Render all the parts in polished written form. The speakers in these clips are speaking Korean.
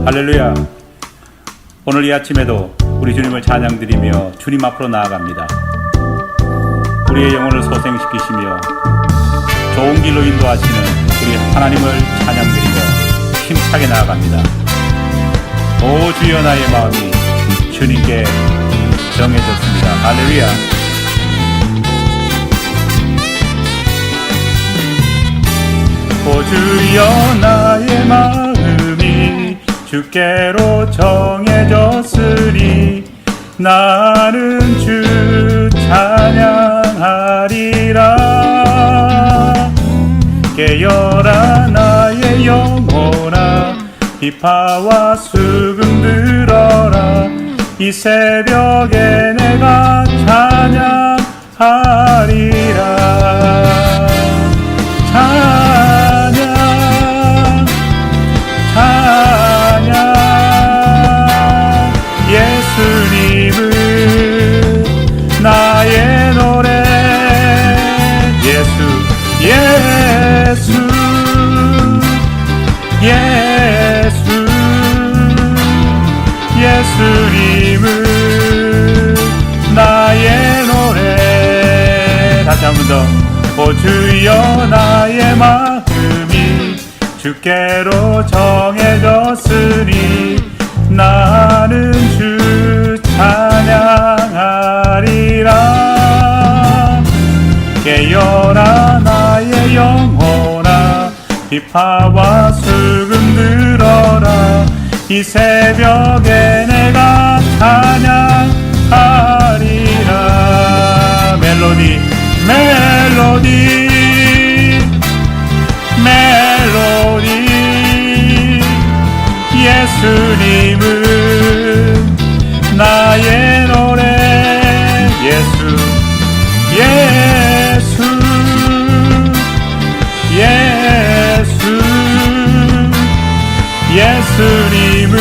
할렐루야. 오늘 이 아침에도 우리 주님을 찬양드리며 주님 앞으로 나아갑니다. 우리의 영혼을 소생시키시며 좋은 길로 인도하시는 우리 하나님을 찬양드리며 힘차게 나아갑니다. 오 주여, 나의 마음이 주님께 정해졌습니다. 할렐루야. 오 주여, 나의 마음이 주께로 정해졌으니 나는 주 찬양하리라. 깨어라 나의 영혼아, 비파와 수금 들어라. 이 새벽에 내가 찬양하리라. 찬양 예수님은 나의 노래. 예수님은 나의 노래. 다시 한 번 더. 오 주여, 나의 마음이 주께로 정해졌으니 나는 주 찬양하리라. 깨어라 나의 영혼아, 비파와 수금 들어라. 이 새벽에 내가 찬양하리라. 멜로디 예수님은 나의 노래. 예수님은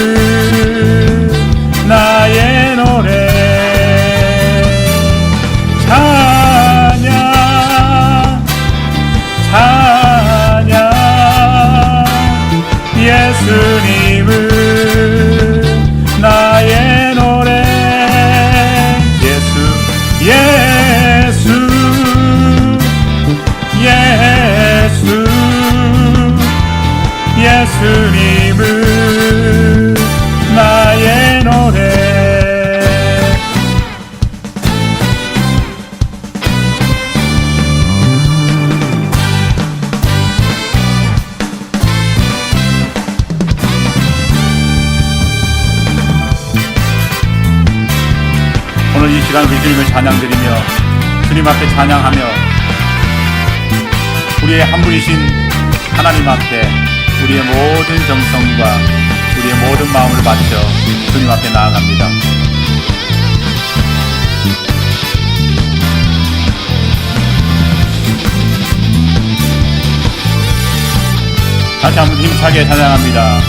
나의 노래. 찬양 예수님은 나의 노래. 예수님은 나의 노래. 오늘 이 시간 우리 주님을 찬양드리며 주님 앞에 찬양하며 우리의 한 분이신 하나님 앞에 우리의 모든 정성과 우리의 모든 마음을 바쳐 주님 앞에 나아갑니다. 다시 한번 힘차게 찬양합니다.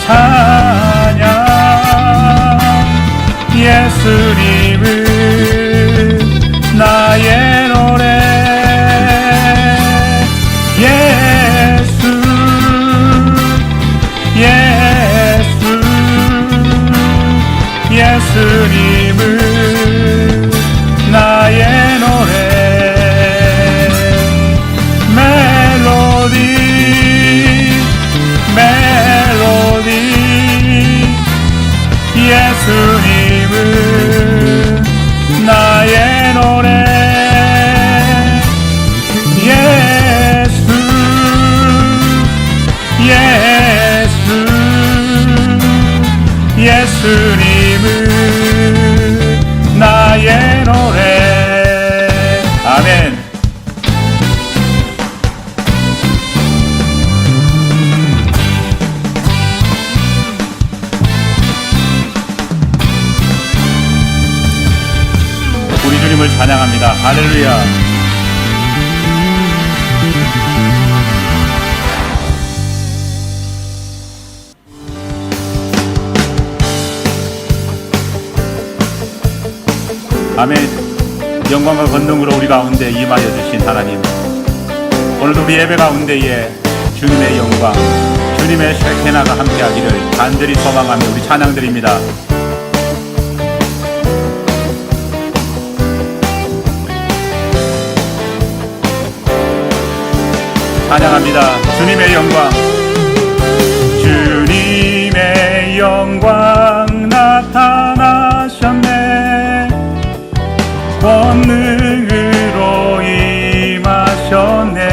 찬양 예수님은 나의 노래. 예수님은 나의 노래. 멜로디 예수님은 나의 노래. 예수님은 나의 노래. 아멘. 우리 주님을 찬양합니다. 할렐루야. 아멘. 영광과 권능으로 우리 가운데 임하여 주신 하나님, 오늘도 우리 예배 가운데에 주님의 영광, 주님의 쉐케나가 함께하기를 간절히 소망하며 우리 찬양드립니다. 찬양합니다. 주님의 영광, 주님의 영광 나타나셨네. 권능으로 임하셨네.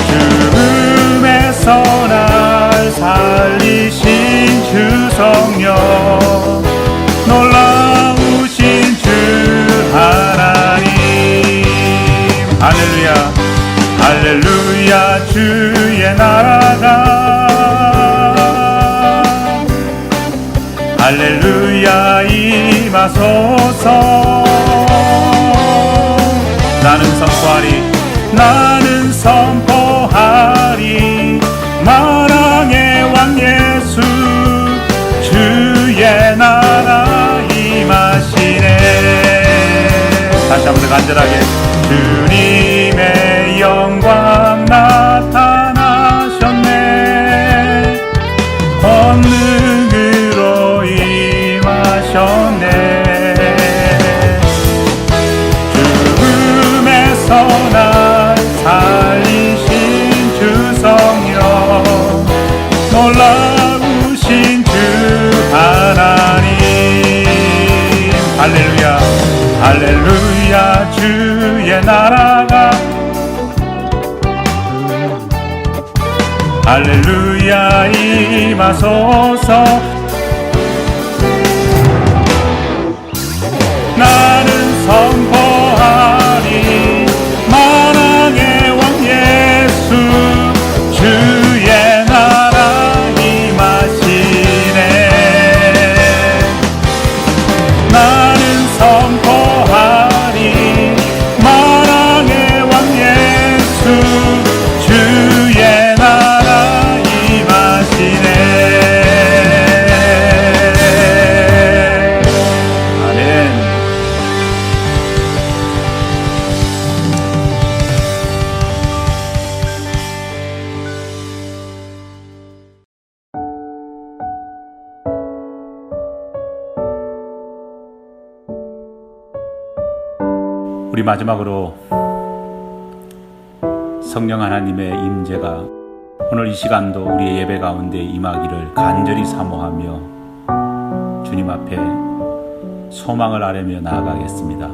죽음에서 날 살리신 주 성령, 놀라우신 주 하나님. 할렐루야, 할렐루야. 주의 나라가 할렐루야 임하소서. 나는 선포하리 만왕의 왕 예수, 주의 나라 임하시네. 다시 한번 더 간절하게, 주님의 영광 나타나셨네. 권능으로 임하셨네. 죽음에서 날 살리신 주 성령, 놀라우신 주 하나님. 할렐루야, 할렐루야. 주의 나라가 할렐루야 임하소서. 나는 선포하리 만왕의 왕 예수, 주의 나라 임하시네. 나는 선포하리 만왕의 왕 예수, 주의 나라 임하시네. 아멘. 우리 마지막으로 성령 하나님의 임재가 오늘 이 시간도 우리의 예배 가운데 임하기를 간절히 사모하며 주님 앞에 소망을 아뢰며 나아가겠습니다.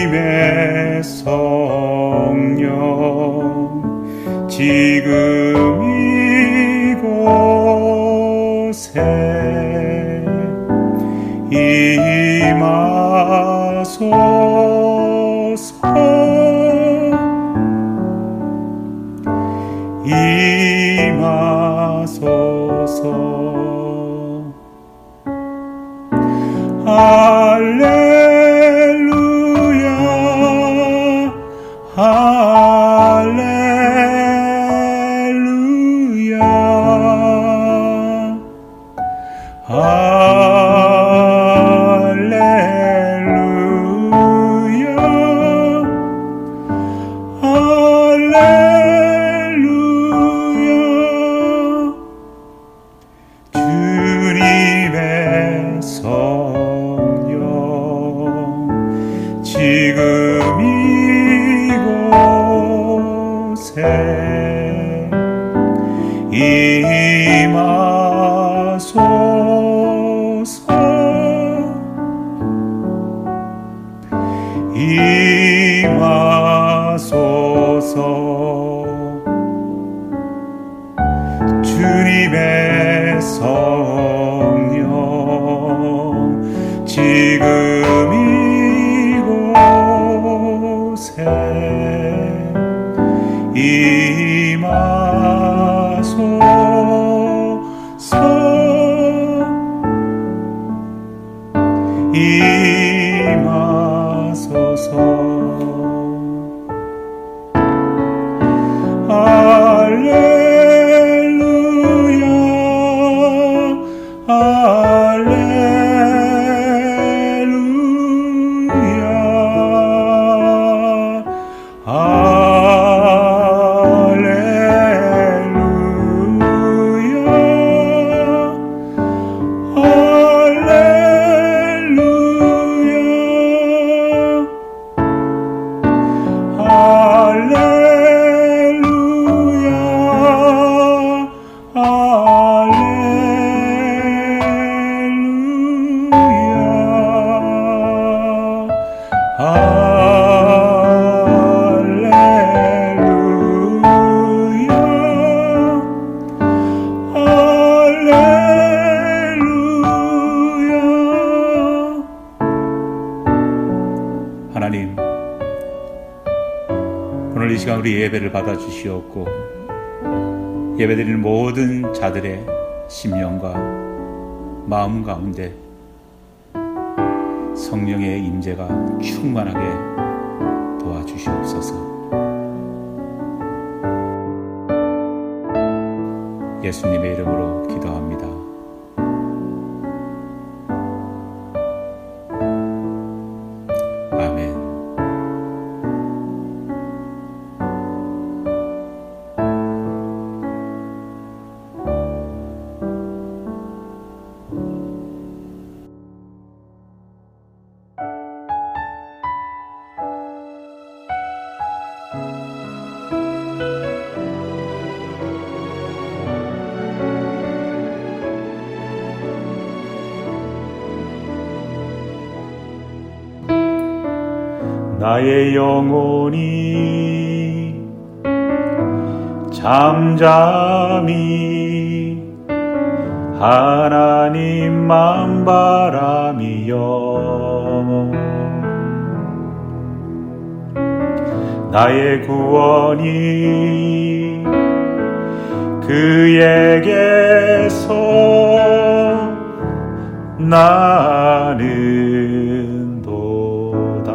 주님의 성령 지금 이곳에 임하소서. 임하소서. 할렐루야, 할렐루야, 할렐루야, 할렐루야. 주님의 성령 지금 이곳에 임하소서. 임하소서. 주님의 성령 지금 이곳에 임하소서. 임하소서. 할렐루야, 할렐루야, 시간 우리 예배를 받아주시옵고 예배드리는 모든 자들의 심령과 마음 가운데 성령의 임재가 충만하게 도와주시옵소서. 예수님의 이름으로 기도합니다. 아멘. 나의 영혼이 잠잠히 하나님만 바라미요 나의 구원이 그에게서 나는 도다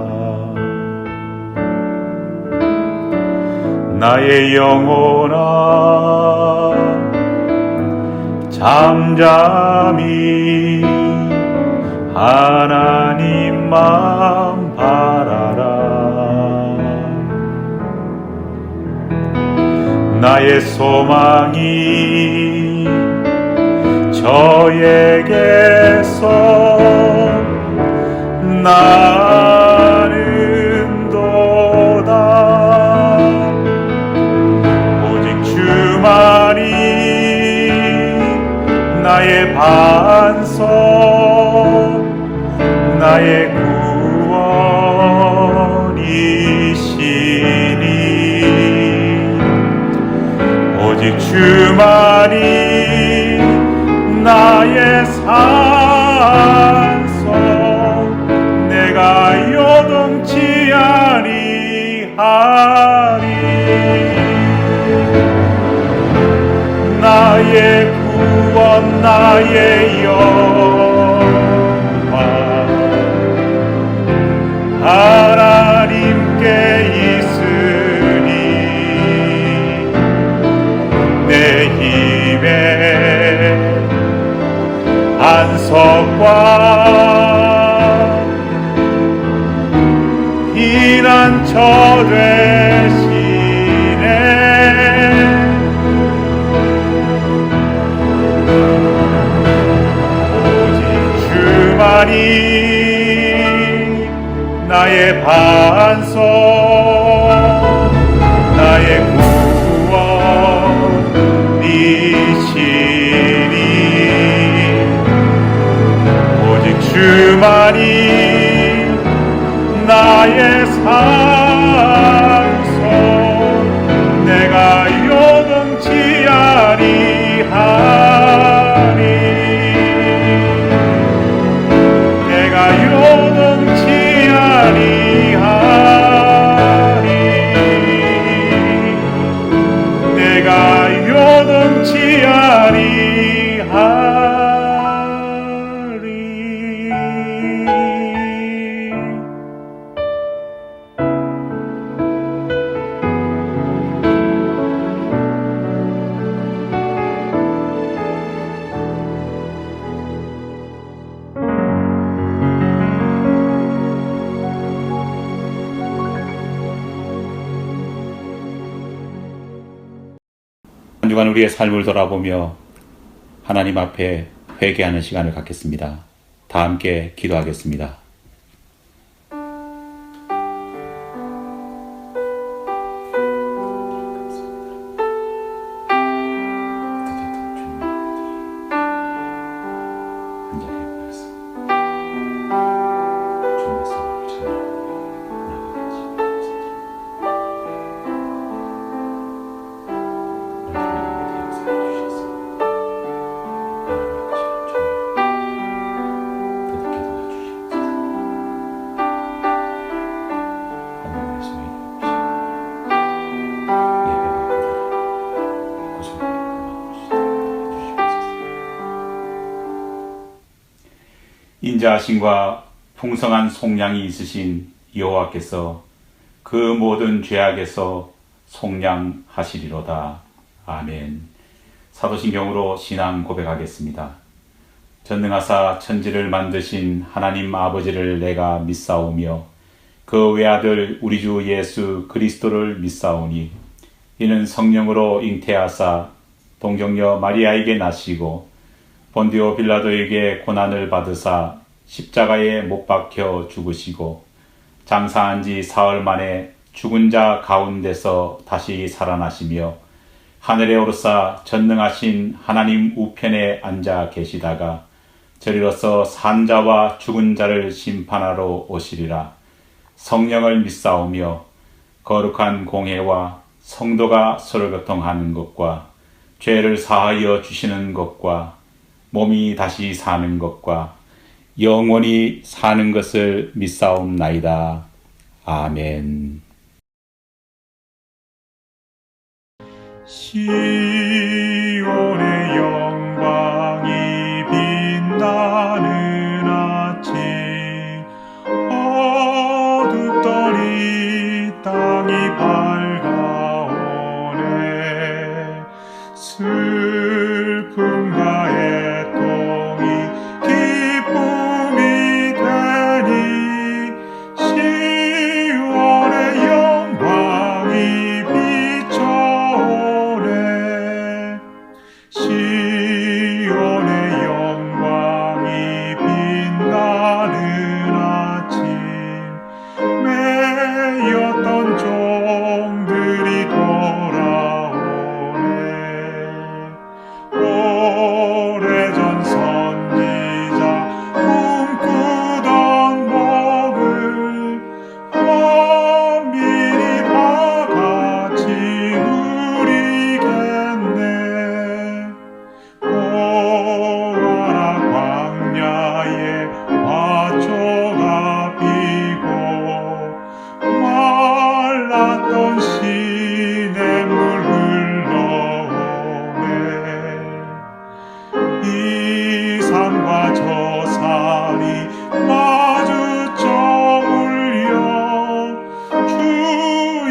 나의 영혼아 잠잠히 하나님만 바라라 나의 소망이 저에게서 나는 도다 오직 주만이 나의 반석 나의 구원이시니 오직 주만이 나의 산성 내가 요동치 아니하리 나의 구원 나의 영광 하나님께 있으니 내 힘의 안석과 피난처 되시네 오직 주만이 나의 반석 나의 구원이시니 오직 주만이 나의 산성 내가 요동치 아니하리 내가 요동치 아니하리 내가 요동치 아니하리 한 주간 우리의 삶을 돌아보며 하나님 앞에 회개하는 시간을 갖겠습니다. 다 함께 기도하겠습니다. 인자하심과 풍성한 속량이 있으신 여호와께서 그 모든 죄악에서 속량하시리로다. 아멘. 사도신경으로 신앙 고백하겠습니다. 전능하사 천지를 만드신 하나님 아버지를 내가 믿사오며 그 외아들 우리 주 예수 그리스도를 믿사오니 이는 성령으로 잉태하사 동정녀 마리아에게 나시고 본디오 빌라도에게 고난을 받으사 십자가에 못 박혀 죽으시고 장사한 지 사흘 만에 죽은 자 가운데서 다시 살아나시며 하늘에 오르사 전능하신 하나님 우편에 앉아 계시다가 저리로서 산 자와 죽은 자를 심판하러 오시리라. 성령을 믿사오며 거룩한 공회와 성도가 서로 교통하는 것과 죄를 사하여 주시는 것과 몸이 다시 사는 것과 영원히 사는 것을 믿사옵나이다. 아멘. 시온의 영광이 빛나는 아침 어둡더니 땅이 밝아오네. 슬픔과 애통이 기쁨이 되니 시온의 영광이 비춰오네. 시온의 영광이 빛나는 아침 매였던 종들이 돌아오네. 오래전 선지자 꿈꾸던 몸을 엄밀히 다 같이 누리겠네. 오와라 광야에 화초가 피고 말랐던 시냇물 흘러오네. 이 산과 저 산이 마주쳐 울려 주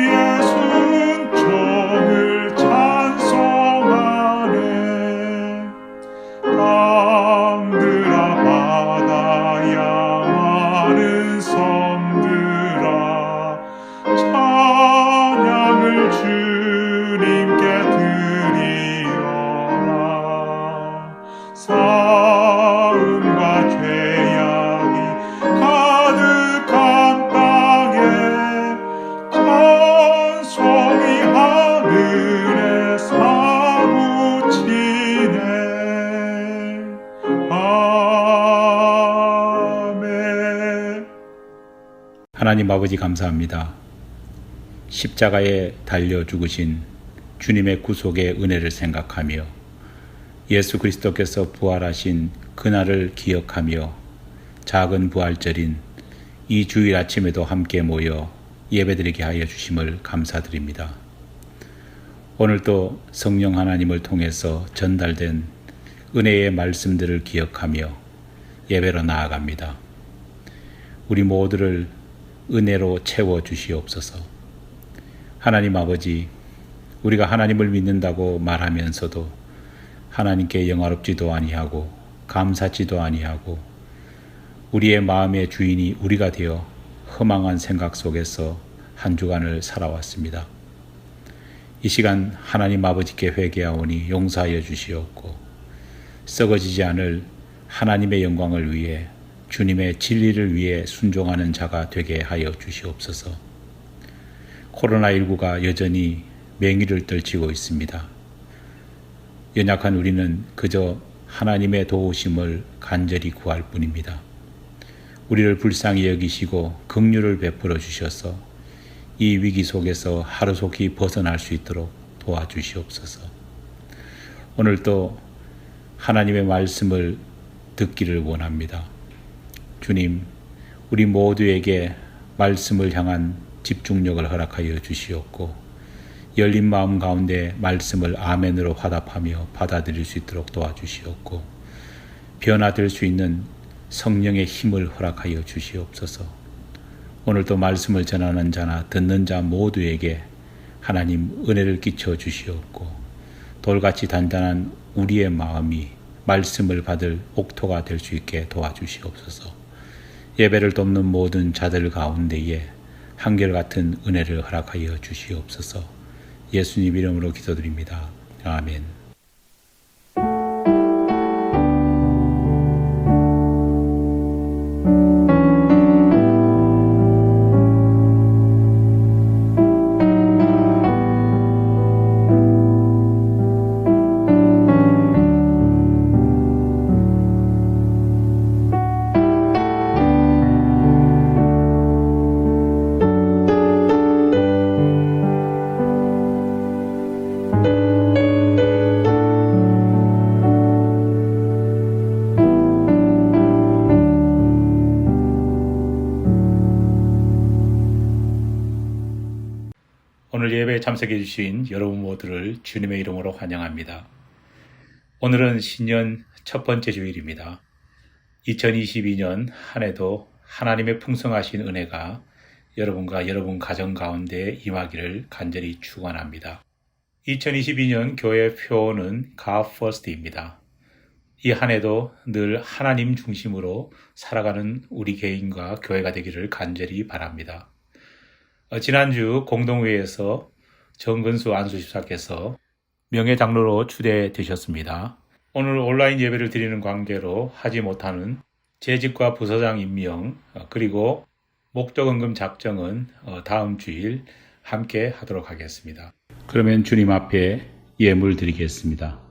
예수는 종을 찬송하네. 땅들아 바다야 마른 섬들아 찬양을 주님께 드리어라. 싸움과 죄악이 가득한 땅에 찬송이 하늘에 사무치네. 아멘. 하나님 아버지 감사합니다. 십자가에 달려 죽으신 주님의 구속의 은혜를 생각하며 예수 그리스도께서 부활하신 그날을 기억하며 작은 부활절인 이 주일 아침에도 함께 모여 예배드리게 하여 주심을 감사드립니다. 오늘도 성령 하나님을 통해서 전달된 은혜의 말씀들을 기억하며 예배로 나아갑니다. 우리 모두를 은혜로 채워 주시옵소서. 하나님 아버지, 우리가 하나님을 믿는다고 말하면서도 하나님께 영화롭지도 아니하고 감사치도 아니하고 우리의 마음의 주인이 우리가 되어 허망한 생각 속에서 한 주간을 살아왔습니다. 이 시간 하나님 아버지께 회개하오니 용서하여 주시옵고 썩어지지 않을 하나님의 영광을 위해 주님의 진리를 위해 순종하는 자가 되게 하여 주시옵소서. 코로나19가 여전히 맹위를 떨치고 있습니다. 연약한 우리는 그저 하나님의 도우심을 간절히 구할 뿐입니다. 우리를 불쌍히 여기시고 긍휼을 베풀어 주셔서 이 위기 속에서 하루속히 벗어날 수 있도록 도와주시옵소서. 오늘도 하나님의 말씀을 듣기를 원합니다. 주님, 우리 모두에게 말씀을 향한 집중력을 허락하여 주시옵고 열린 마음 가운데 말씀을 아멘으로 화답하며 받아들일 수 있도록 도와주시옵고 변화될 수 있는 성령의 힘을 허락하여 주시옵소서. 오늘도 말씀을 전하는 자나 듣는 자 모두에게 하나님 은혜를 끼쳐 주시옵고 돌같이 단단한 우리의 마음이 말씀을 받을 옥토가 될 수 있게 도와주시옵소서. 예배를 돕는 모든 자들 가운데에 한결같은 은혜를 허락하여 주시옵소서. 예수님 이름으로 기도드립니다. 아멘. 오늘 예배에 참석해 주신 여러분 모두를 주님의 이름으로 환영합니다. 오늘은 신년 첫 번째 주일입니다. 2022년 한 해도 하나님의 풍성하신 은혜가 여러분과 여러분 가정 가운데 임하기를 간절히 축원합니다. 2022년 교회 표어는 God First입니다. 이 한 해도 늘 하나님 중심으로 살아가는 우리 개인과 교회가 되기를 간절히 바랍니다. 지난주 공동회에서 정근수 안수집사께서 명예장로로 추대되셨습니다. 오늘 온라인 예배를 드리는 관계로 하지 못하는 재직과 부서장 임명 그리고 목적응금 작정은 다음 주일 함께 하도록 하겠습니다. 그러면 주님 앞에 예물 드리겠습니다.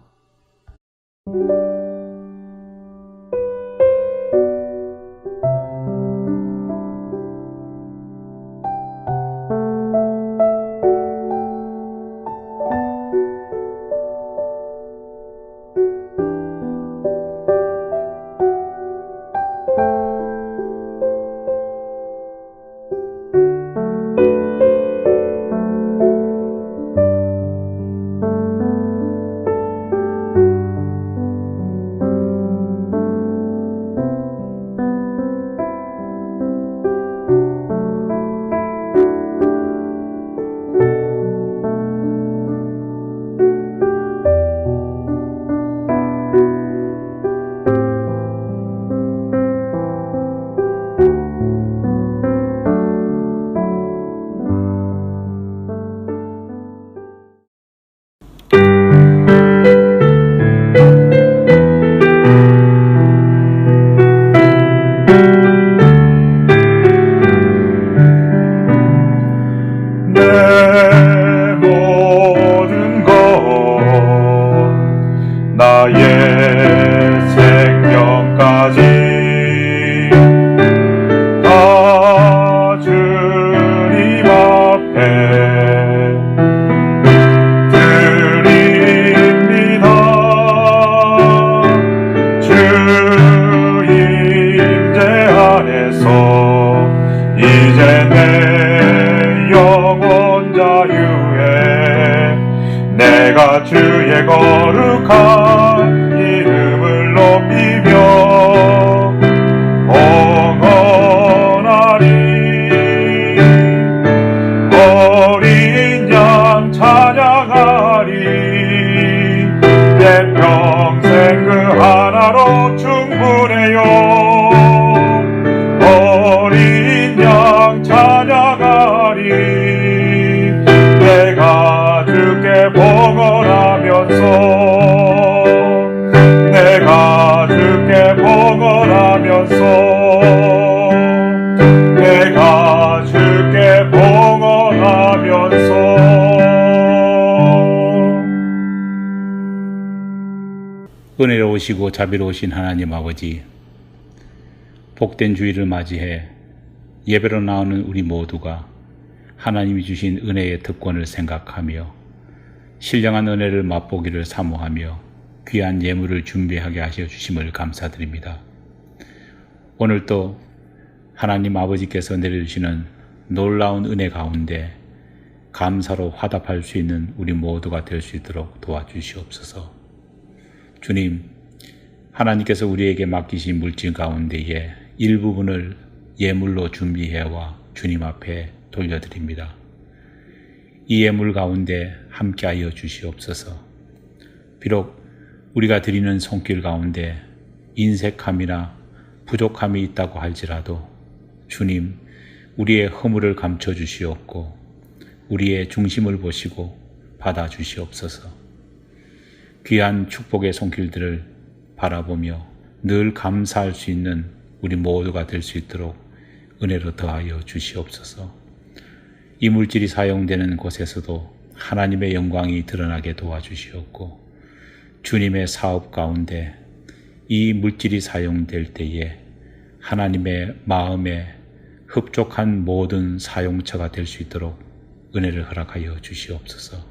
이제 내 영혼 자유에 내가 주의 거룩한 이름을 높이며 봉헌하리. 어린 양 찬양하리. 내 평생 그 하나로 충분해요. 어린 양 찬양하리. 내가 주께 봉헌하면서 내가 주께 봉헌하면서 내가 주께 봉헌하면서. 은혜로우시고 자비로우신 하나님 아버지, 복된 주일을 맞이해 예배로 나오는 우리 모두가 하나님이 주신 은혜의 특권을 생각하며 신령한 은혜를 맛보기를 사모하며 귀한 예물을 준비하게 하셔 주심을 감사드립니다. 오늘도 하나님 아버지께서 내려주시는 놀라운 은혜 가운데 감사로 화답할 수 있는 우리 모두가 될 수 있도록 도와주시옵소서. 주님, 하나님께서 우리에게 맡기신 물질 가운데에 일부분을 예물로 준비해와 주님 앞에 돌려드립니다. 이 예물 가운데 함께하여 주시옵소서. 비록 우리가 드리는 손길 가운데 인색함이나 부족함이 있다고 할지라도 주님, 우리의 허물을 감춰 주시옵고 우리의 중심을 보시고 받아 주시옵소서. 귀한 축복의 손길들을 바라보며 늘 감사할 수 있는 우리 모두가 될 수 있도록 은혜로 더하여 주시옵소서. 이 물질이 사용되는 곳에서도 하나님의 영광이 드러나게 도와주시옵고 주님의 사업 가운데 이 물질이 사용될 때에 하나님의 마음에 흡족한 모든 사용처가 될 수 있도록 은혜를 허락하여 주시옵소서.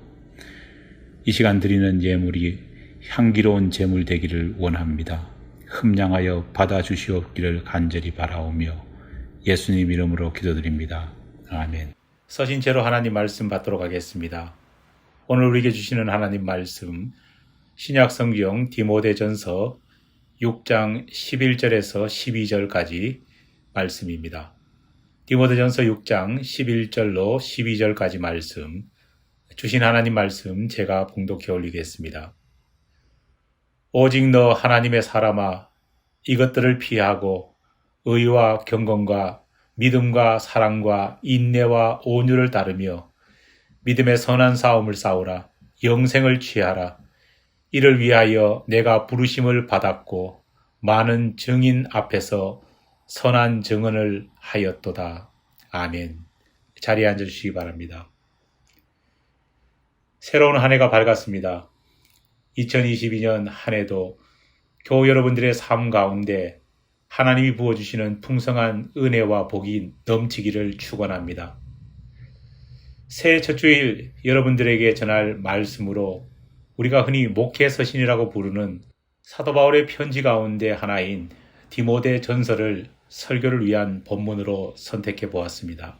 이 시간 드리는 예물이 향기로운 제물 되기를 원합니다. 흠량하여 받아주시옵기를 간절히 바라오며 예수님 이름으로 기도드립니다. 아멘. 서신체로 하나님 말씀 받도록 하겠습니다. 오늘 우리에게 주시는 하나님 말씀 신약성경 디모데전서 6장 11절에서 12절까지 말씀입니다. 디모데전서 6장 11절로 12절까지 말씀, 주신 하나님 말씀 제가 봉독해 올리겠습니다. 오직 너 하나님의 사람아, 이것들을 피하고 의와 경건과 믿음과 사랑과 인내와 온유를 따르며 믿음의 선한 싸움을 싸우라. 영생을 취하라. 이를 위하여 내가 부르심을 받았고 많은 증인 앞에서 선한 증언을 하였도다. 아멘. 자리에 앉아주시기 바랍니다. 새로운 한 해가 밝았습니다. 2022년 한 해도 교우 여러분들의 삶 가운데 하나님이 부어주시는 풍성한 은혜와 복이 넘치기를 축원합니다. 새해 첫 주일 여러분들에게 전할 말씀으로 우리가 흔히 목회 서신이라고 부르는 사도 바울의 편지 가운데 하나인 디모데 전서를 설교를 위한 본문으로 선택해 보았습니다.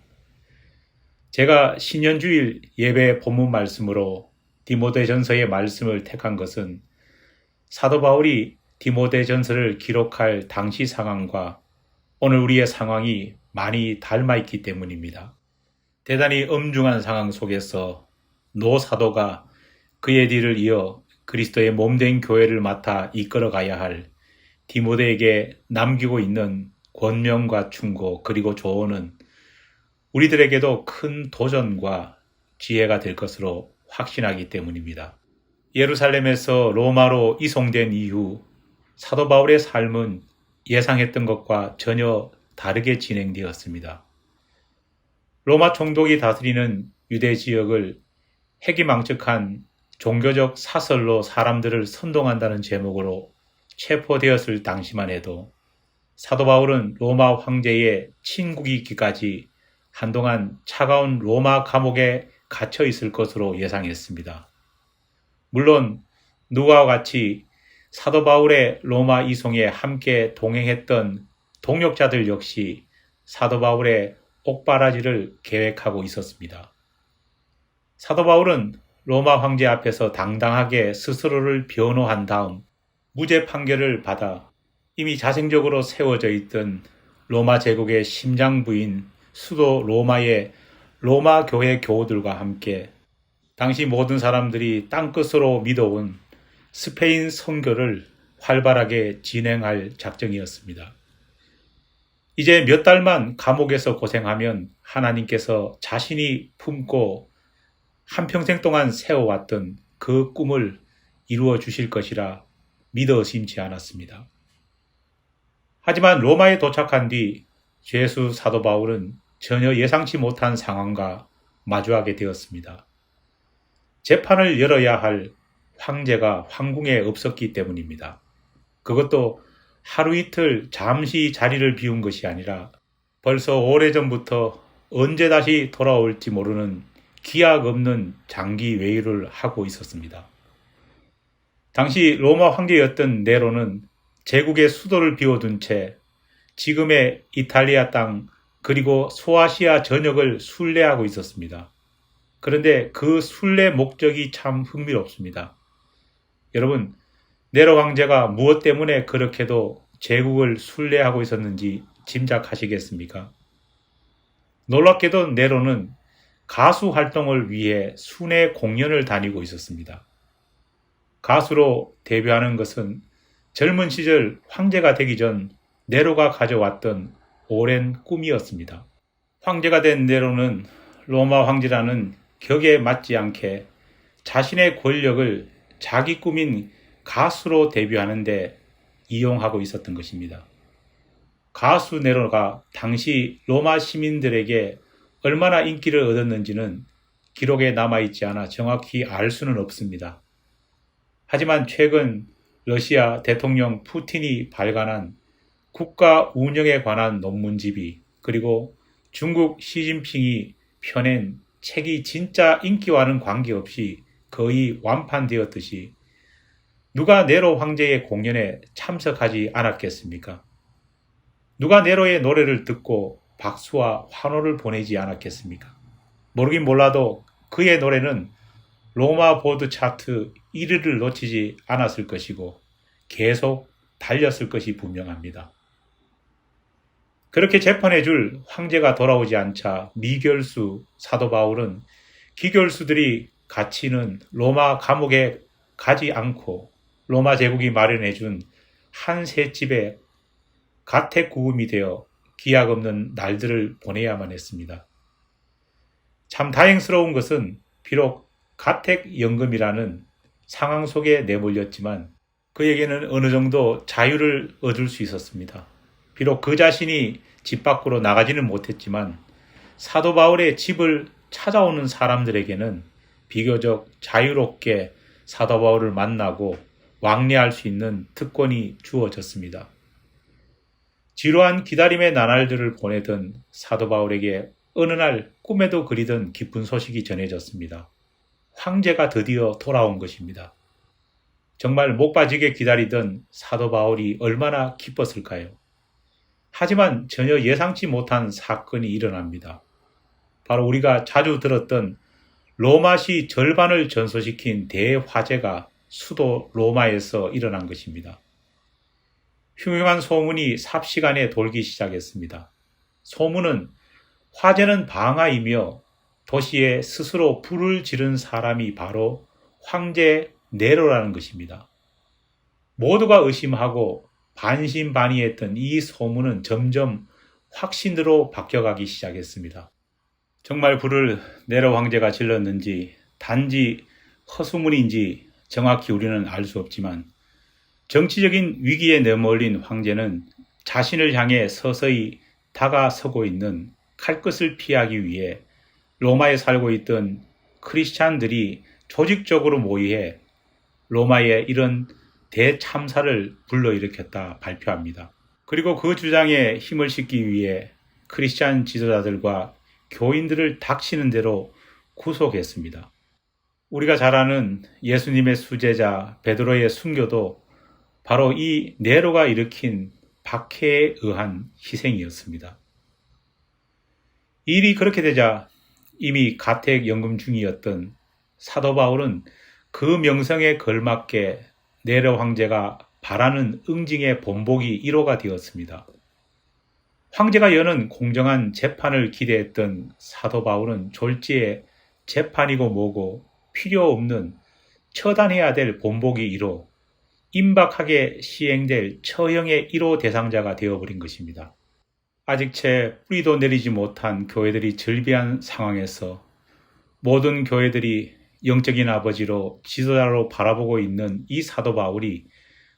제가 신년주일 예배 본문 말씀으로 디모데 전서의 말씀을 택한 것은 사도 바울이 디모데 전서를 기록할 당시 상황과 오늘 우리의 상황이 많이 닮아 있기 때문입니다. 대단히 엄중한 상황 속에서 노 사도가 그의 뒤를 이어 그리스도의 몸된 교회를 맡아 이끌어가야 할 디모데에게 남기고 있는 권명과 충고 그리고 조언은 우리들에게도 큰 도전과 지혜가 될 것으로 확신하기 때문입니다. 예루살렘에서 로마로 이송된 이후 사도 바울의 삶은 예상했던 것과 전혀 다르게 진행되었습니다. 로마 총독이 다스리는 유대 지역을 해기망측한 종교적 사설로 사람들을 선동한다는 제목으로 체포되었을 당시만 해도 사도 바울은 로마 황제의 친국이 있기까지 한동안 차가운 로마 감옥에 갇혀 있을 것으로 예상했습니다. 물론 누가와 같이 사도 바울의 로마 이송에 함께 동행했던 동역자들 역시 사도 바울의 옥바라지를 계획하고 있었습니다. 사도 바울은 로마 황제 앞에서 당당하게 스스로를 변호한 다음 무죄 판결을 받아 이미 자생적으로 세워져 있던 로마 제국의 심장부인 수도 로마의 로마 교회 교우들과 함께 당시 모든 사람들이 땅끝으로 믿어온 스페인 선교를 활발하게 진행할 작정이었습니다. 이제 몇 달만 감옥에서 고생하면 하나님께서 자신이 품고 한평생 동안 세워왔던 그 꿈을 이루어 주실 것이라 믿어 의심치 않았습니다. 하지만 로마에 도착한 뒤 죄수 사도 바울은 전혀 예상치 못한 상황과 마주하게 되었습니다. 재판을 열어야 할 황제가 황궁에 없었기 때문입니다. 그것도 하루 이틀 잠시 자리를 비운 것이 아니라 벌써 오래전부터 언제 다시 돌아올지 모르는 기약 없는 장기 외유를 하고 있었습니다. 당시 로마 황제였던 네로는 제국의 수도를 비워둔 채 지금의 이탈리아 땅 그리고 소아시아 전역을 순례하고 있었습니다. 그런데 그 순례 목적이 참 흥미롭습니다. 여러분, 네로 황제가 무엇 때문에 그렇게도 제국을 순례하고 있었는지 짐작하시겠습니까? 놀랍게도 네로는 가수 활동을 위해 순회 공연을 다니고 있었습니다. 가수로 데뷔하는 것은 젊은 시절 황제가 되기 전 네로가 가져왔던 오랜 꿈이었습니다. 황제가 된 네로는 로마 황제라는 격에 맞지 않게 자신의 권력을 자기 꿈인 가수로 데뷔하는데 이용하고 있었던 것입니다. 가수 네로가 당시 로마 시민들에게 얼마나 인기를 얻었는지는 기록에 남아있지 않아 정확히 알 수는 없습니다. 하지만 최근 러시아 대통령 푸틴이 발간한 국가 운영에 관한 논문집이 그리고 중국 시진핑이 펴낸 책이 진짜 인기와는 관계없이 거의 완판되었듯이 누가 네로 황제의 공연에 참석하지 않았겠습니까? 누가 네로의 노래를 듣고 박수와 환호를 보내지 않았겠습니까? 모르긴 몰라도 그의 노래는 로마 보드 차트 1위를 놓치지 않았을 것이고 계속 달렸을 것이 분명합니다. 그렇게 재판해줄 황제가 돌아오지 않자 미결수 사도 바울은 기결수들이 갇히는 로마 감옥에 가지 않고 로마 제국이 마련해준 한 셋집에 가택구금이 되어 기약 없는 날들을 보내야만 했습니다. 참 다행스러운 것은 비록 가택연금이라는 상황 속에 내몰렸지만 그에게는 어느 정도 자유를 얻을 수 있었습니다. 비록 그 자신이 집 밖으로 나가지는 못했지만 사도 바울의 집을 찾아오는 사람들에게는 비교적 자유롭게 사도 바울을 만나고 왕래할 수 있는 특권이 주어졌습니다. 지루한 기다림의 나날들을 보내던 사도 바울에게 어느 날 꿈에도 그리던 기쁜 소식이 전해졌습니다. 황제가 드디어 돌아온 것입니다. 정말 목 빠지게 기다리던 사도 바울이 얼마나 기뻤을까요? 하지만 전혀 예상치 못한 사건이 일어납니다. 바로 우리가 자주 들었던 로마시 절반을 전소시킨 대화재가 수도 로마에서 일어난 것입니다. 흉흉한 소문이 삽시간에 돌기 시작했습니다. 소문은 화재는 방화이며 도시에 스스로 불을 지른 사람이 바로 황제 네로라는 것입니다. 모두가 의심하고 반신반의했던 이 소문은 점점 확신으로 바뀌어가기 시작했습니다. 정말 불을 네로 황제가 질렀는지 단지 허수문인지 정확히 우리는 알 수 없지만 정치적인 위기에 내몰린 황제는 자신을 향해 서서히 다가서고 있는 칼끝을 피하기 위해 로마에 살고 있던 크리스찬들이 조직적으로 모의해 로마에 이런 대참사를 불러일으켰다 발표합니다. 그리고 그 주장에 힘을 싣기 위해 크리스찬 지도자들과 교인들을 닥치는 대로 구속했습니다. 우리가 잘 아는 예수님의 수제자 베드로의 순교도 바로 이 네로가 일으킨 박해에 의한 희생이었습니다. 일이 그렇게 되자 이미 가택연금 중이었던 사도 바울은 그 명성에 걸맞게 네로 황제가 바라는 응징의 본보기 1호가 되었습니다. 황제가 여는 공정한 재판을 기대했던 사도 바울은 졸지에 재판이고 뭐고 필요 없는 처단해야 될 본보기 1호, 임박하게 시행될 처형의 1호 대상자가 되어버린 것입니다. 아직 채 뿌리도 내리지 못한 교회들이 즐비한 상황에서 모든 교회들이 영적인 아버지로 지도자로 바라보고 있는 이 사도 바울이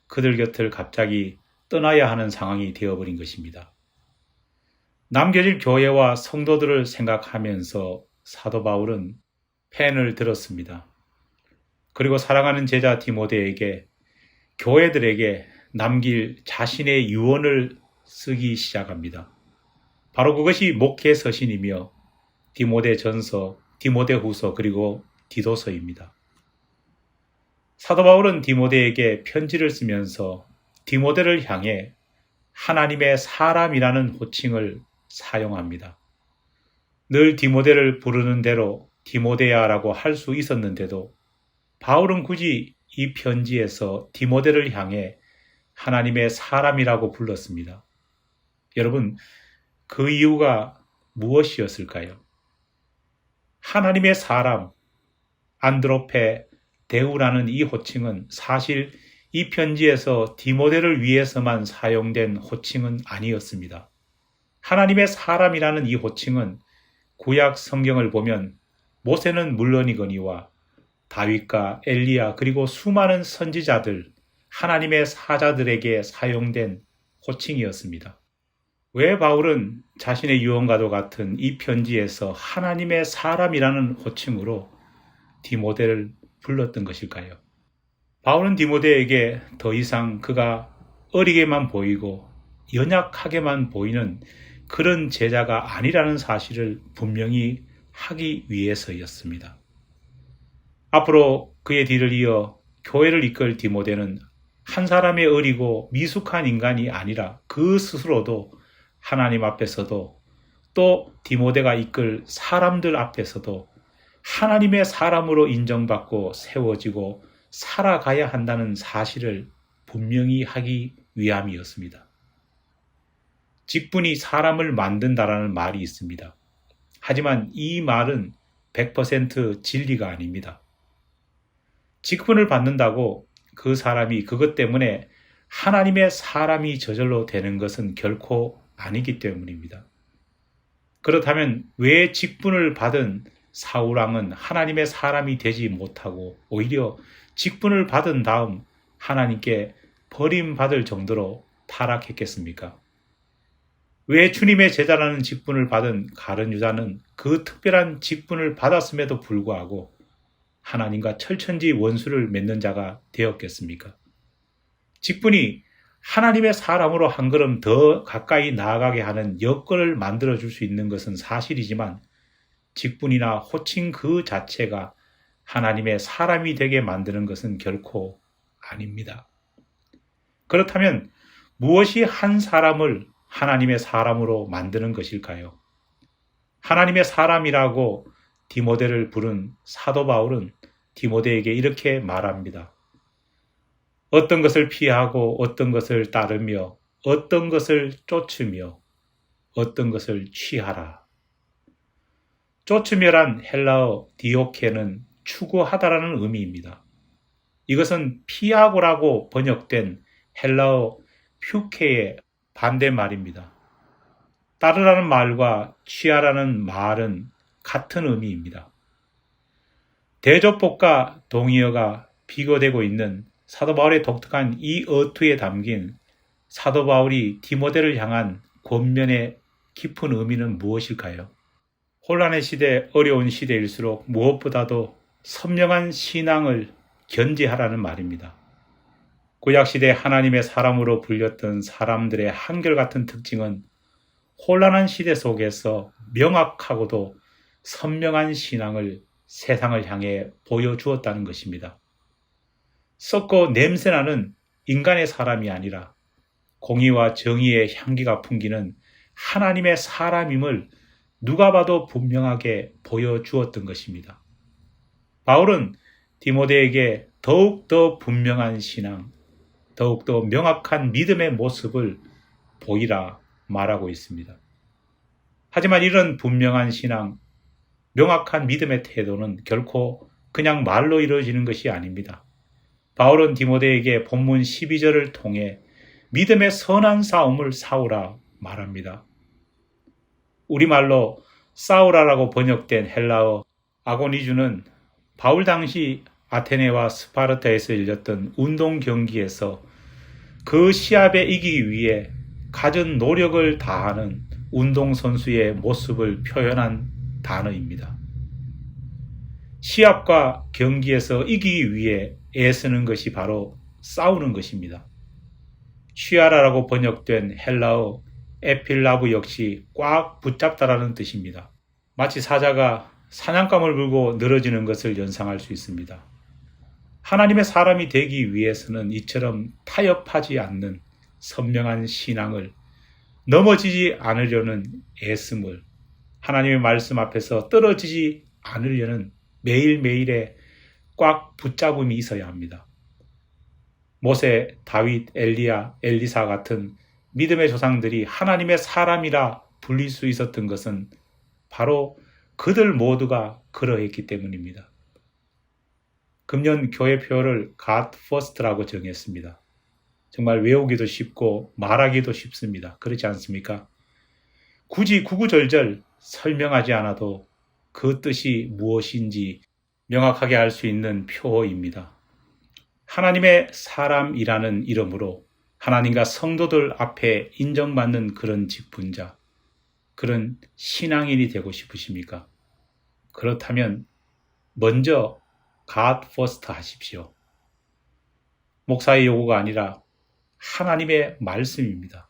그들 곁을 갑자기 떠나야 하는 상황이 되어버린 것입니다. 남겨질 교회와 성도들을 생각하면서 사도 바울은 펜을 들었습니다. 그리고 사랑하는 제자 디모데에게 교회들에게 남길 자신의 유언을 쓰기 시작합니다. 바로 그것이 목회 서신이며 디모데 전서, 디모데 후서 그리고 디도서입니다. 사도 바울은 디모데에게 편지를 쓰면서 디모데를 향해 하나님의 사람이라는 호칭을 사용합니다. 늘 디모데를 부르는 대로 디모데야라고 할 수 있었는데도 바울은 굳이 이 편지에서 디모데를 향해 하나님의 사람이라고 불렀습니다. 여러분, 그 이유가 무엇이었을까요? 하나님의 사람, 안드로페 데우라는 이 호칭은 사실 이 편지에서 디모데를 위해서만 사용된 호칭은 아니었습니다. 하나님의 사람이라는 이 호칭은 구약 성경을 보면 모세는 물론이거니와 다윗과 엘리야 그리고 수많은 선지자들, 하나님의 사자들에게 사용된 호칭이었습니다. 왜 바울은 자신의 유언과도 같은 이 편지에서 하나님의 사람이라는 호칭으로 디모데를 불렀던 것일까요? 바울은 디모데에게 더 이상 그가 어리게만 보이고 연약하게만 보이는 그런 제자가 아니라는 사실을 분명히 하기 위해서였습니다. 앞으로 그의 뒤를 이어 교회를 이끌 디모데는 한 사람의 어리고 미숙한 인간이 아니라 그 스스로도 하나님 앞에서도 또 디모데가 이끌 사람들 앞에서도 하나님의 사람으로 인정받고 세워지고 살아가야 한다는 사실을 분명히 하기 위함이었습니다. 직분이 사람을 만든다라는 말이 있습니다. 하지만 이 말은 100% 진리가 아닙니다. 직분을 받는다고 그 사람이 그것 때문에 하나님의 사람이 저절로 되는 것은 결코 아니기 때문입니다. 그렇다면 왜 직분을 받은 사울왕은 하나님의 사람이 되지 못하고 오히려 직분을 받은 다음 하나님께 버림받을 정도로 타락했겠습니까? 왜 주님의 제자라는 직분을 받은 가룟 유다는 그 특별한 직분을 받았음에도 불구하고 하나님과 철천지 원수를 맺는 자가 되었겠습니까? 직분이 하나님의 사람으로 한 걸음 더 가까이 나아가게 하는 여건을 만들어줄 수 있는 것은 사실이지만 직분이나 호칭 그 자체가 하나님의 사람이 되게 만드는 것은 결코 아닙니다. 그렇다면 무엇이 한 사람을 하나님의 사람으로 만드는 것일까요? 하나님의 사람이라고 디모데를 부른 사도 바울은 디모데에게 이렇게 말합니다. 어떤 것을 피하고 어떤 것을 따르며 어떤 것을 쫓으며 어떤 것을 취하라. 쫓으며란 헬라어 디오케는 추구하다라는 의미입니다. 이것은 피하고라고 번역된 헬라어 퓨케의 반대말입니다. 따르라는 말과 취하라는 말은 같은 의미입니다. 대조법과 동의어가 비교되고 있는 사도 바울의 독특한 이 어투에 담긴 사도 바울이 디모데를 향한 권면의 깊은 의미는 무엇일까요? 혼란의 시대, 어려운 시대일수록 무엇보다도 선명한 신앙을 견지하라는 말입니다. 구약시대 하나님의 사람으로 불렸던 사람들의 한결같은 특징은 혼란한 시대 속에서 명확하고도 선명한 신앙을 세상을 향해 보여주었다는 것입니다. 썩고 냄새나는 인간의 사람이 아니라 공의와 정의의 향기가 풍기는 하나님의 사람임을 누가 봐도 분명하게 보여주었던 것입니다. 바울은 디모데에게 더욱더 분명한 신앙, 더욱더 명확한 믿음의 모습을 보이라 말하고 있습니다. 하지만 이런 분명한 신앙, 명확한 믿음의 태도는 결코 그냥 말로 이루어지는 것이 아닙니다. 바울은 디모데에게 본문 12절을 통해 믿음의 선한 싸움을 싸우라 말합니다. 우리말로 싸우라라고 번역된 헬라어 아고니주는 바울 당시 아테네와 스파르타에서 열렸던 운동 경기에서 그 시합에 이기기 위해 갖은 노력을 다하는 운동선수의 모습을 표현한 단어입니다. 시합과 경기에서 이기기 위해 애쓰는 것이 바로 싸우는 것입니다. 취하라라고 번역된 헬라어 에필라브 역시 꽉 붙잡다라는 뜻입니다. 마치 사자가 사냥감을 물고 늘어지는 것을 연상할 수 있습니다. 하나님의 사람이 되기 위해서는 이처럼 타협하지 않는 선명한 신앙을, 넘어지지 않으려는 애씀을, 하나님의 말씀 앞에서 떨어지지 않으려는 매일매일의 꽉 붙잡음이 있어야 합니다. 모세, 다윗, 엘리야, 엘리사 같은 믿음의 조상들이 하나님의 사람이라 불릴 수 있었던 것은 바로 그들 모두가 그러했기 때문입니다. 금년 교회표를 God First라고 정했습니다. 정말 외우기도 쉽고 말하기도 쉽습니다. 그렇지 않습니까? 굳이 구구절절 설명하지 않아도 그 뜻이 무엇인지 명확하게 알 수 있는 표어입니다. 하나님의 사람이라는 이름으로 하나님과 성도들 앞에 인정받는 그런 직분자, 그런 신앙인이 되고 싶으십니까? 그렇다면 먼저 God first 하십시오. 목사의 요구가 아니라 하나님의 말씀입니다.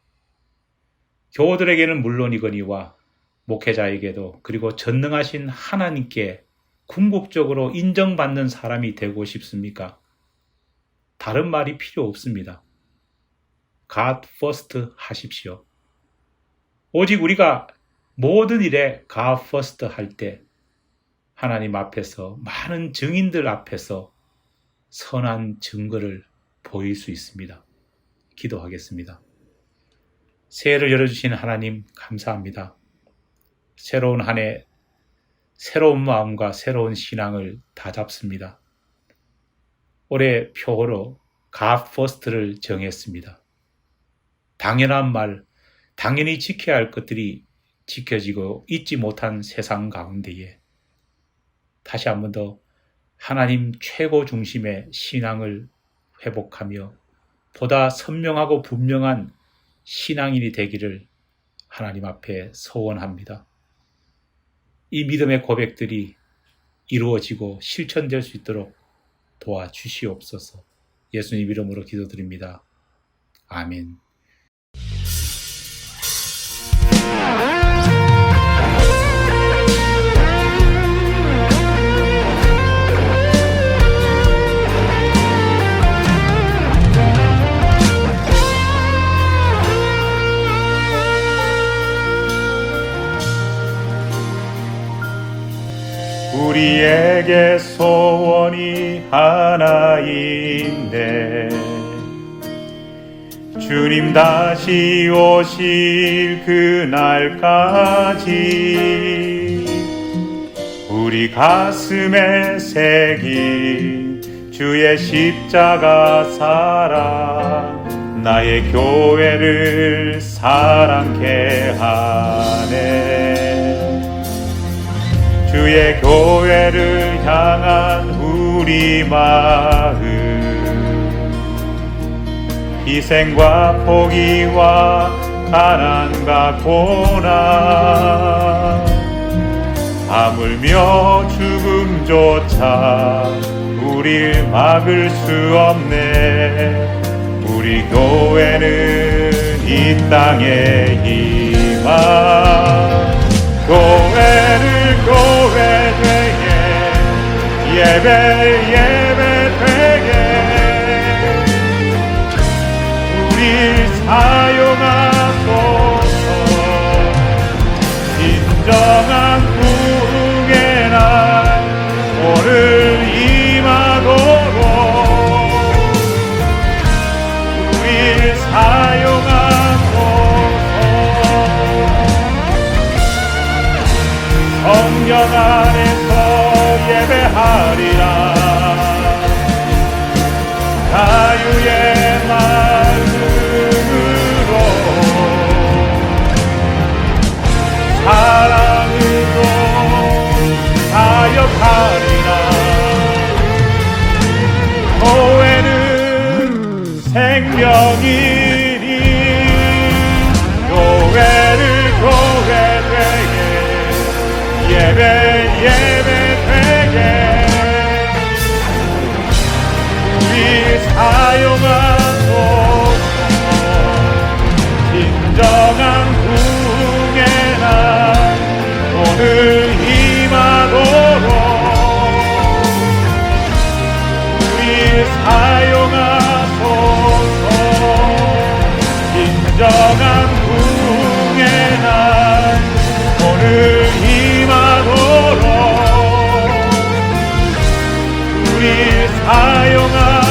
교우들에게는 물론이거니와 목회자에게도 그리고 전능하신 하나님께 궁극적으로 인정받는 사람이 되고 싶습니까? 다른 말이 필요 없습니다. God first 하십시오. 오직 우리가 모든 일에 God first 할 때 하나님 앞에서 많은 증인들 앞에서 선한 증거를 보일 수 있습니다. 기도하겠습니다. 새해를 열어주신 하나님 감사합니다. 새로운 한 해 새로운 마음과 새로운 신앙을 다잡습니다. 올해 표어로 God first를 정했습니다. 당연한 말, 당연히 지켜야 할 것들이 지켜지고 잊지 못한 세상 가운데에 다시 한 번 더 하나님 최고 중심의 신앙을 회복하며 보다 선명하고 분명한 신앙인이 되기를 하나님 앞에 소원합니다. 이 믿음의 고백들이 이루어지고 실천될 수 있도록 도와주시옵소서. 예수님 이름으로 기도드립니다. 아멘. 우리에게 소원이 하나인데 주님 다시 오실 그날까지 우리 가슴에 새긴 주의 십자가 사랑 나의 교회를 사랑케 하네. 주의 교회를 향한 우리 마음 희생과 포기와 가난과 고난 하물며 죽음조차 우릴 막을 수 없네. 우리 교회는 이 땅의 희망 교회를 교회 되게 예배 되게 우리 사용하소서. 진정한 구원의 날 오늘 임하도록 우리 사용하소서. 성령 안에서 예배하리라. 자유의 마음으로 사랑으로 사역하리라. 교회는 생명이니 교회를 교회 되게 예배 되게 우리 사용하소서. 진정한 구원의 날 오늘 임하도록 우리 사용하소서. 진정한 구원의 날 오늘 임하도록 우리 사용하소서.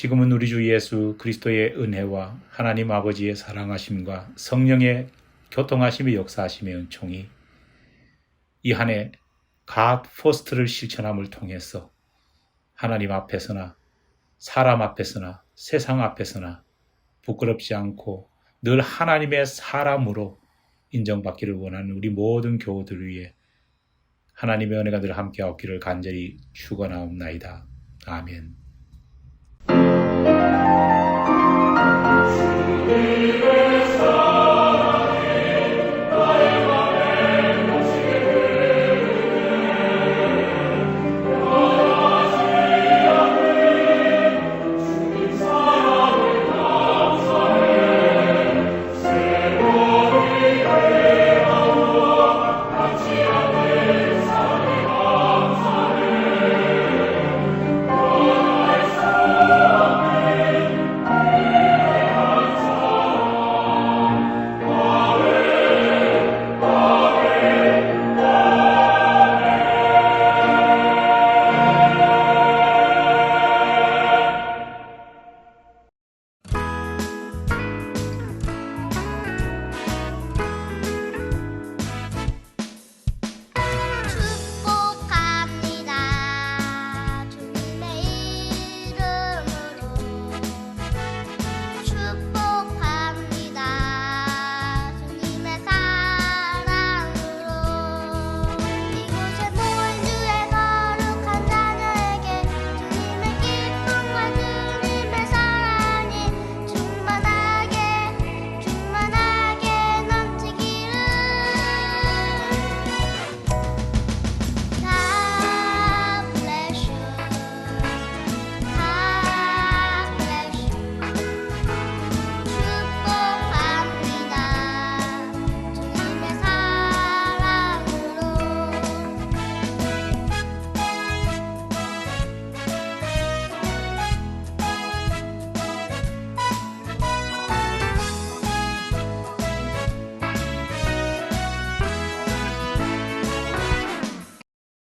지금은 우리 주 예수 그리스도의 은혜와 하나님 아버지의 사랑하심과 성령의 교통하심의 역사하심의 은총이 이 한 해 God First를 실천함을 통해서 하나님 앞에서나 사람 앞에서나 세상 앞에서나 부끄럽지 않고 늘 하나님의 사람으로 인정받기를 원하는 우리 모든 교우들 위해 하나님의 은혜가 늘 함께 없기를 간절히 축원하옵나이다. 아멘.